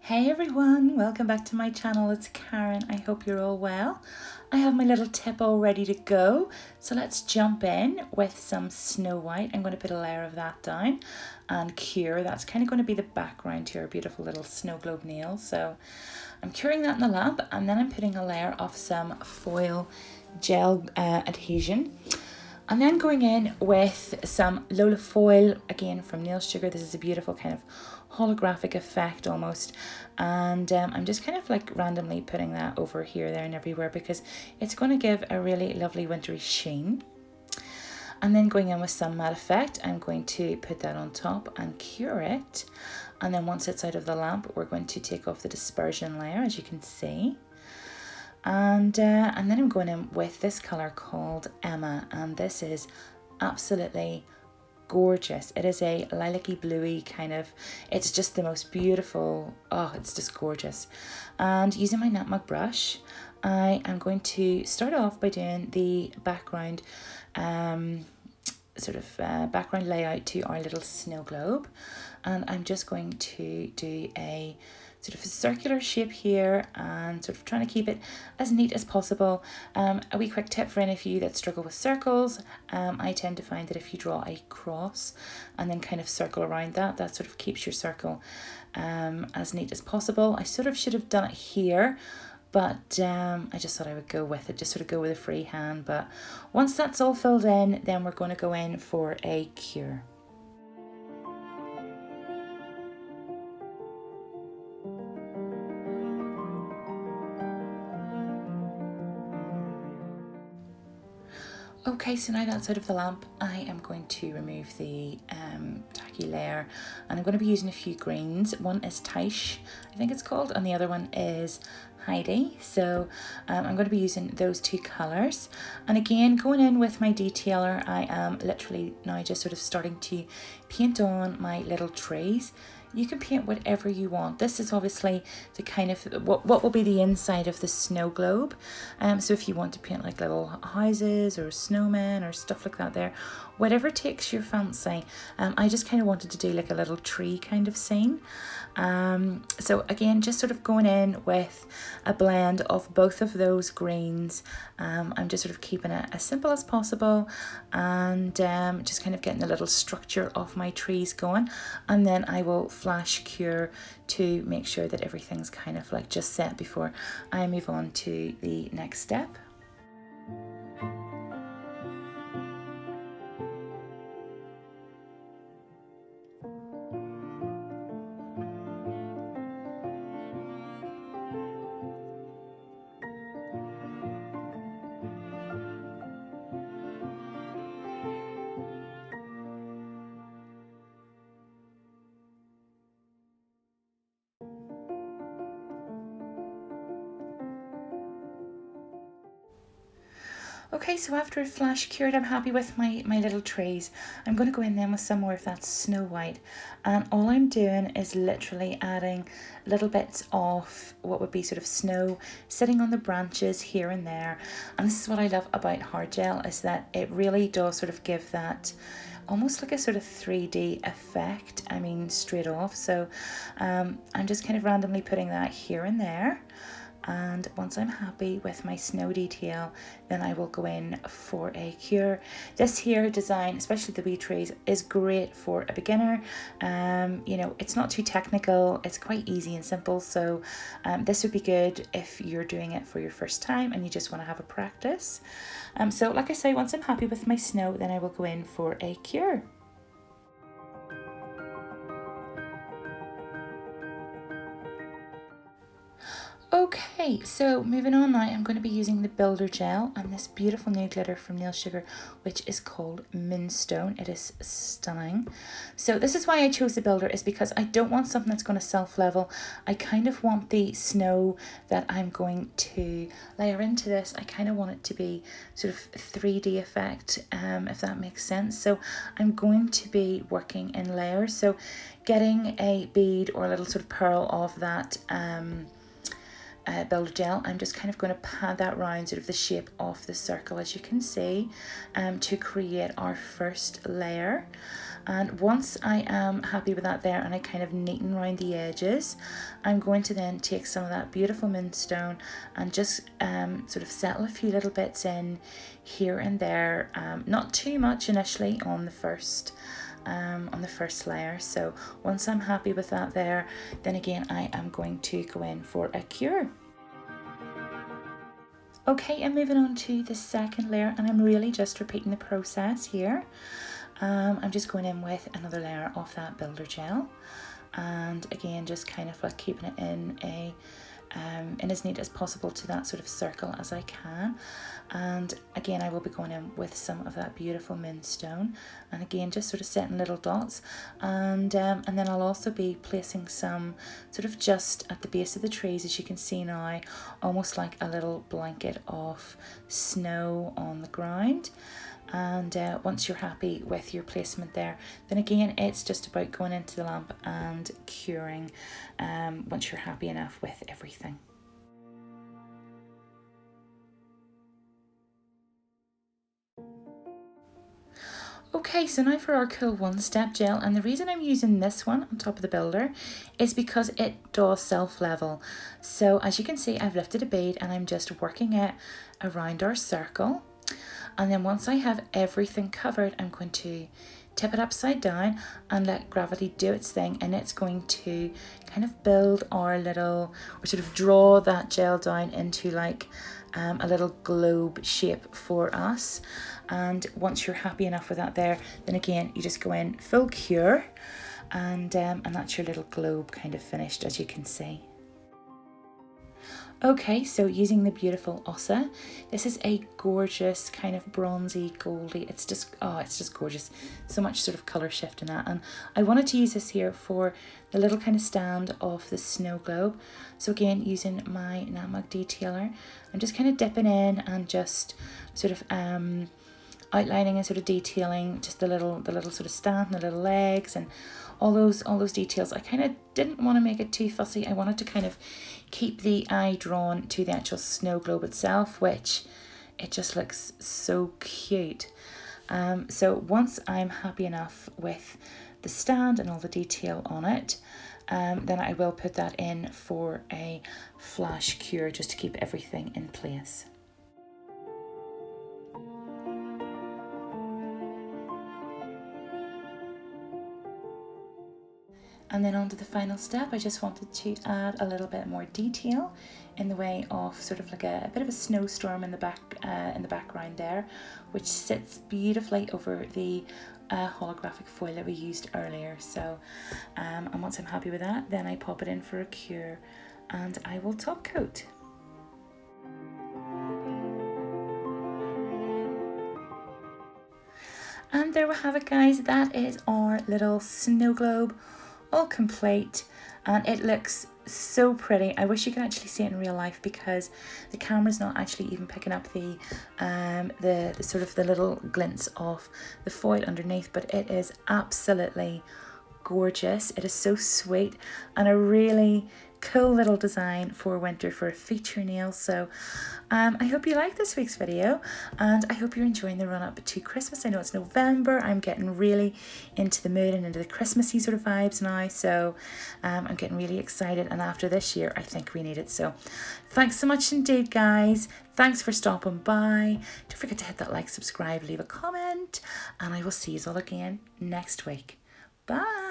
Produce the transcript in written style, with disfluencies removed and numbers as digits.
Hey everyone, welcome back to my channel. It's Karen. I hope you're all well. I have my little tip all ready to go. So let's jump in with some Snow White. I'm going to put a layer of that down and cure. That's kind of going to be the background to our beautiful little snow globe nail. So I'm curing that in the lamp, and then I'm putting a layer of some foil gel adhesion. And then going in with some Lola foil, again from Nail Sugar. This is a beautiful kind of holographic effect almost. And I'm just kind of like randomly putting that over here, there and everywhere because it's going to give a really lovely wintry sheen. And then going in with some matte effect, I'm going to put that on top and cure it. And then once it's out of the lamp, we're going to take off the dispersion layer, as you can see. And then I'm going in with this colour called Emma, and this is absolutely gorgeous. It is a lilac-y bluey kind of, it's just the most beautiful, oh, it's just gorgeous. And using my Nutmeg brush, I am going to start off by doing the background, background layout to our little snow globe. And I'm just going to do a sort of a circular shape here and sort of trying to keep it as neat as possible. A wee quick tip for any of you that struggle with circles, I tend to find that if you draw a cross and then kind of circle around that, that sort of keeps your circle as neat as possible. I sort of should have done it here, but I just thought I would go with it, just sort of go with a free hand. But once that's all filled in, then we're going to go in for a cure. Okay, so now that's out of the lamp, I am going to remove the tacky layer, and I'm going to be using a few greens. One is Taish, I think it's called, and the other one is Heidi. So I'm going to be using those two colours. And again, going in with my detailer, I am literally now just sort of starting to paint on my little trees. You can paint whatever you want. This is obviously the kind of what will be the inside of the snow globe. So if you want to paint like little houses or snowmen or stuff like that there, whatever takes your fancy. I just kind of wanted to do like a little tree kind of scene. So again, just sort of going in with a blend of both of those greens. I'm just sort of keeping it as simple as possible and just kind of getting the little structure of my trees going. And then I will flash cure to make sure that everything's kind of like just set before I move on to the next step. Okay, so after I've flash cured, I'm happy with my little trees. I'm going to go in then with some more of that Snow White. And all I'm doing is literally adding little bits of what would be sort of snow sitting on the branches here and there. And this is what I love about hard gel, is that it really does sort of give that almost like a sort of 3D effect, I mean straight off. So I'm just kind of randomly putting that here and there. And once I'm happy with my snow detail, then I will go in for a cure. This here design, especially the wee trees, is great for a beginner. You know, it's not too technical, it's quite easy and simple. So this would be good if you're doing it for your first time and you just want to have a practice. So like I say, once I'm happy with my snow, then I will go in for a cure. Okay, so moving on now, I'm going to be using the Builder Gel and this beautiful new glitter from Nail Sugar, which is called Moonstone. It is stunning. So this is why I chose the Builder, is because I don't want something that's going to self-level. I kind of want the snow that I'm going to layer into this, I kind of want it to be sort of 3D effect, if that makes sense. So I'm going to be working in layers. So getting a bead or a little sort of pearl of that Builder Gel, I'm just kind of going to pad that round sort of the shape of the circle, as you can see, to create our first layer. And once I am happy with that there and I kind of neaten around the edges, I'm going to then take some of that beautiful moonstone and just sort of settle a few little bits in here and there, not too much initially on the first layer. So once I'm happy with that there, then again I am going to go in for a cure. Okay, I'm moving on to the second layer, and I'm really just repeating the process here. I'm just going in with another layer of that builder gel, and again just kind of like keeping it in as neat as possible to that sort of circle as I can. And again I will be going in with some of that beautiful moonstone, and again just sort of setting little dots, and then I'll also be placing some sort of just at the base of the trees, as you can see now, almost like a little blanket of snow on the ground. And once you're happy with your placement there, then again it's just about going into the lamp and curing once you're happy enough with everything. Okay, so now for our cool one-step gel, and the reason I'm using this one on top of the builder is because it does self-level. So as you can see, I've lifted a bead and I'm just working it around our circle. And then once I have everything covered, I'm going to tip it upside down and let gravity do its thing, and it's going to kind of build our little, or sort of draw that gel down into like a little globe shape for us. And once you're happy enough with that there, then again you just go in full cure, and that's your little globe kind of finished, as you can see. Okay, so using the beautiful Ossa, this is a gorgeous kind of bronzy goldy, it's just gorgeous, so much sort of colour shift in that. And I wanted to use this here for the little kind of stand of the snow globe. So again, using my Natalie detailer, I'm just kind of dipping in and just sort of outlining and sort of detailing just the little sort of stand and the little legs and all those details. I kind of didn't want to make it too fussy. I wanted to kind of keep the eye drawn to the actual snow globe itself, which it just looks so cute. So once I'm happy enough with the stand and all the detail on it, then I will put that in for a flash cure just to keep everything in place. And then on to the final step, I just wanted to add a little bit more detail in the way of sort of like a bit of a snowstorm in the background there, which sits beautifully over the holographic foil that we used earlier. So, and once I'm happy with that, then I pop it in for a cure and I will top coat. And there we have it, guys. That is our little snow globe, all complete, and it looks so pretty. I wish you could actually see it in real life, because the camera's not actually even picking up the sort of the little glints of the foil underneath, but it is absolutely gorgeous. It is so sweet and a really cool little design for winter for a feature nail. So I hope you like this week's video, and I hope you're enjoying the run up to Christmas. I know it's November, I'm getting really into the mood and into the Christmassy sort of vibes now, so I'm getting really excited, and after this year I think we need it. So thanks so much indeed, guys. Thanks for stopping by. Don't forget to hit that like, subscribe, leave a comment, and I will see you all again next week. Bye.